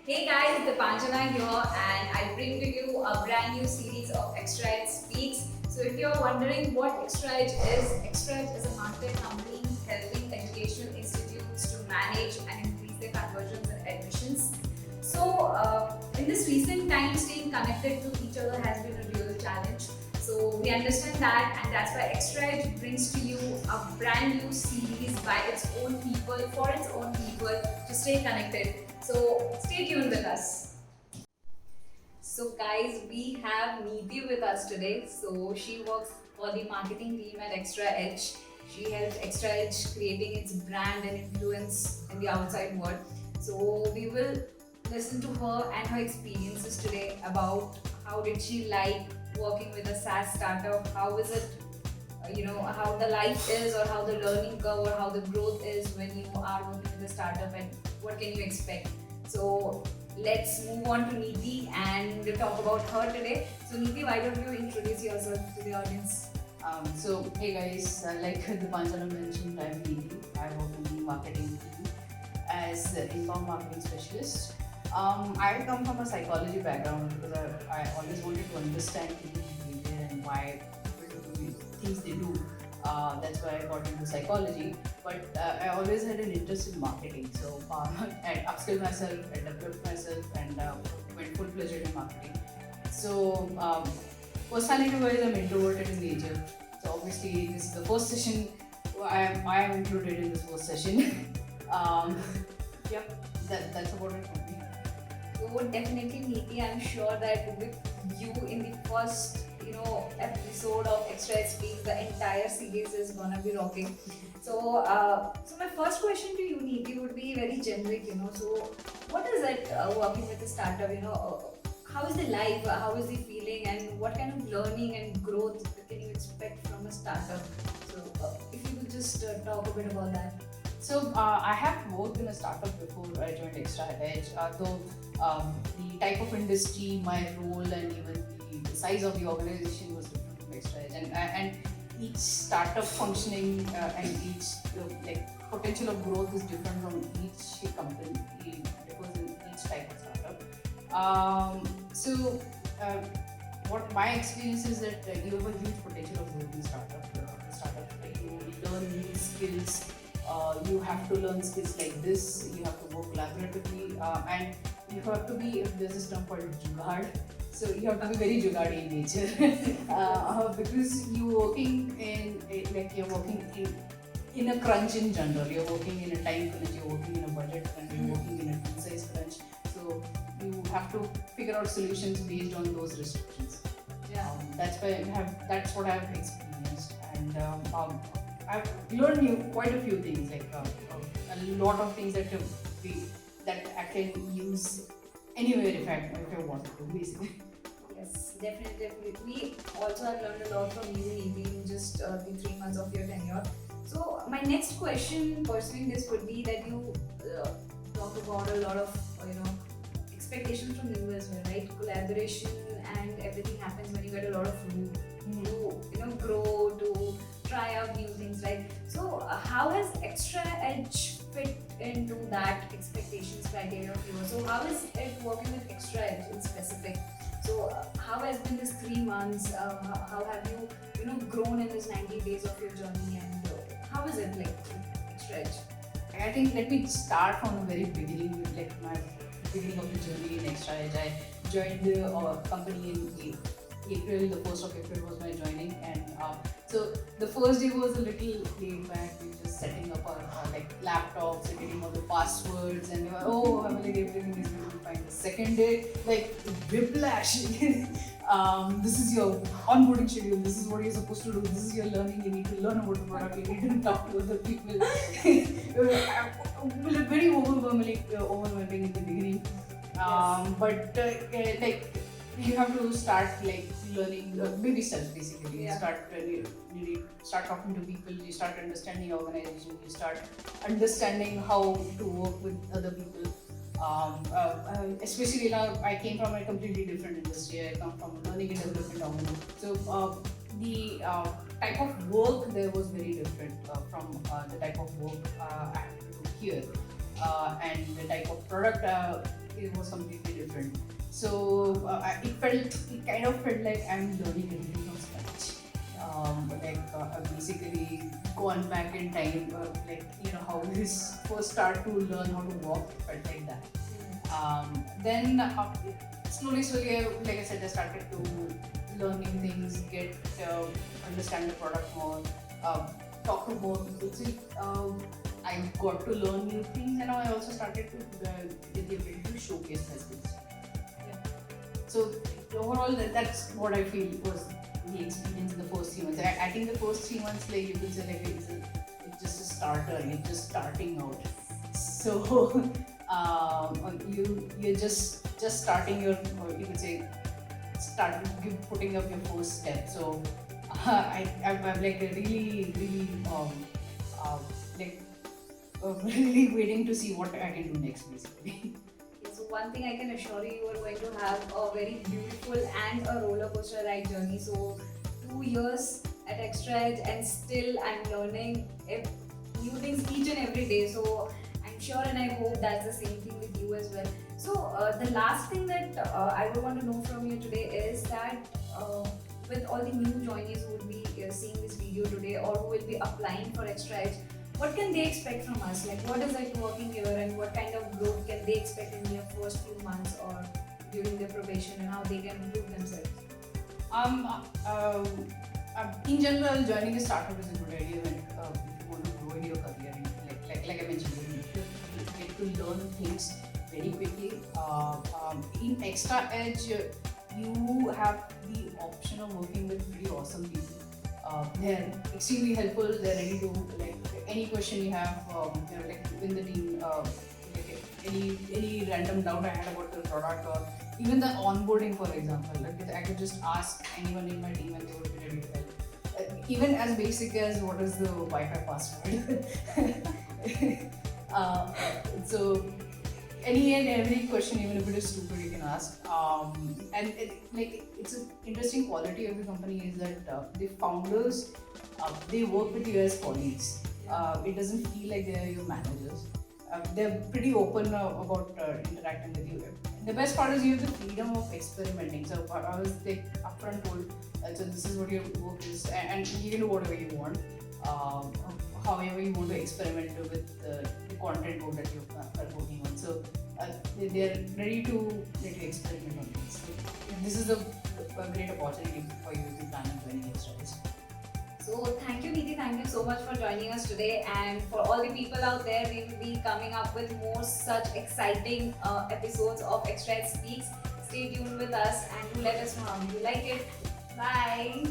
Hey guys, Dipanjana here, and I bring to you a brand new series of Extra Edge Speaks. So, if you're wondering what Extra Edge is a market company helping educational institutes to manage and increase their conversions and admissions. In this recent time, staying connected to each other has been a real challenge. So, we understand that, and that's why Extra Edge brings to you a brand new series by its own people, for its own people, to stay connected. So stay tuned with us. So guys, we have Neeti with us today. So she works for the marketing team at Extra Edge. She helps Extra Edge creating its brand and influence in the outside world. So we will listen to her and her experiences today about how did she like working with a SaaS startup, how is it how the life is, or how the learning curve, or how the growth is when you are working with a startup, and what can you expect. So let's move on to Neeti and talk about her today. So Neeti, why don't you introduce yourself to the audience? Hey guys, like the Panjana mentioned, I'm Neeti. I work in the marketing team as the inbound marketing specialist. I come from a psychology background because I always wanted to understand human behavior and why people do things they do. That's why I got into psychology. But I always had an interest in marketing. So I upskilled myself, I developed myself, and went full fledged in marketing. So personality wise, I'm introverted in nature. So obviously, this is the first session. I am included in this first session. um, yep, that's about it for me. So definitely, Neeti, I'm sure that with you in the first, episode of Extra Speaks, the entire series is gonna be rocking. So my first question to you, Neeti, would be very generic. So what is it working with a startup? How is the life? How is the feeling? And what kind of learning and growth can you expect from a startup? So if you could just talk a bit about that. I have worked in a startup before I joined Extra Edge. Though the type of industry, my role, and even the size of the organization was different from Extra Edge, and each startup functioning and each like potential of growth is different from each company. It differs in each type of startup. Um, so. Uh, what my experience is that you have a huge potential of growth in startup. You learn new skills. You have to learn skills like this. You have to work collaboratively, and you have to be. There's this term called jugaad. So you have to be very jugaadi in nature because you're working in a crunch in general. You're working in a time crunch. You're working in a budget crunch. You're working in a team size crunch. So you have to figure out solutions based on those restrictions. Yeah. That's what I've experienced, and I've learned quite a few things, like a lot of things that I can use anywhere if I want to, basically. Yes, definitely. We also have learned a lot from you, Neeti, in just the 3 months of your tenure. So, my next question pursuing this would be that you talk about a lot of expectations from you as well, right? Collaboration and everything happens when you get a lot of room to grow, to try out new things, right? So, how has Extra Edge fit into that expectations criteria of yours? So, how is it working with Extra Edge in specific? So, how has been this 3 months? How have grown in this 90 days of your journey, and how is it like with Extra Edge? I think let me start from the very beginning, like my beginning of the journey in Extra Edge. I joined the company in April. The 1st of April was my joining, and so the first day was a little laid back. We were just setting up our like laptops and getting all the passwords, and I'm like everything is going to be fine. The second day, like whiplash. This is your onboarding schedule. This is what you're supposed to do. This is your learning. You need to learn about the product. You need to talk to other people. Very overwhelming in the beginning. But like you have to start like learning baby steps basically. Yeah. You start talking to people. You start understanding organization. You start understanding how to work with other people. Especially now, I came from a completely different industry. I come from a learning and development organization. So the type of work there was very different from the type of work I have to do here, and the type of product perspective was completely different. So it kind of felt like I'm learning everything from scratch. I've basically gone back in time, how we first start to learn how to walk. It felt like that. Then slowly, like I said, I started to learn new things, get understand the product more, talk to more people. So I got to learn new things, and I also started to get the ability to showcase my skills. Yeah. So overall, that's what I feel was the experience in the first 3 months. I think the first 3 months, like you could say, like it's just a starter. You're just starting out. So you're just starting your, or you could say, putting up your first step. So I'm like really like really waiting to see what I can do next, basically. Okay, so one thing I can assure you, you are going to have a very beautiful and a roller coaster ride journey. So 2 years at Extra Edge, and still I'm learning new things each and every day. So I'm sure and I hope that's the same thing with you as well. So the last thing that I would want to know from you today is that with all the new joinees who would be seeing this video today, or who will be applying for Extra Edge, what can they expect from us? Like, what is it working here, and what kind of growth can they expect in their first few months or during their probation, and how they can improve themselves? In general, joining a startup is a good idea when if you want to grow in your career. And like I mentioned, you get to learn things very quickly. In Extra Edge, you have the option of working with pretty awesome people. They're extremely helpful. They're ready to, like, any question you have, like in the team, like any random doubt I had about the product, or even the onboarding, for example. Like, I could just ask anyone in my team and they would be ready to help. Even as basic as what is the Wi-Fi password. So any and every question, even if it is stupid, you can ask. And it's an interesting quality of the company is that the founders, they work with you as colleagues. It doesn't feel like they're your managers. They're pretty open about interacting with you. The best part is you have the freedom of experimenting. So I was like upfront told, so this is what your work is, and you can do whatever you want, however you want to experiment with the content code that you are working on. So they're ready to let you experiment on things. So this is a great opportunity for you to plan and joining your strategy. So thank you, Neeti. Thank you so much for joining us today. And for all the people out there, we will be coming up with more such exciting episodes of Extra Edge Speaks. Stay tuned with us and do let us know how you like it. Bye.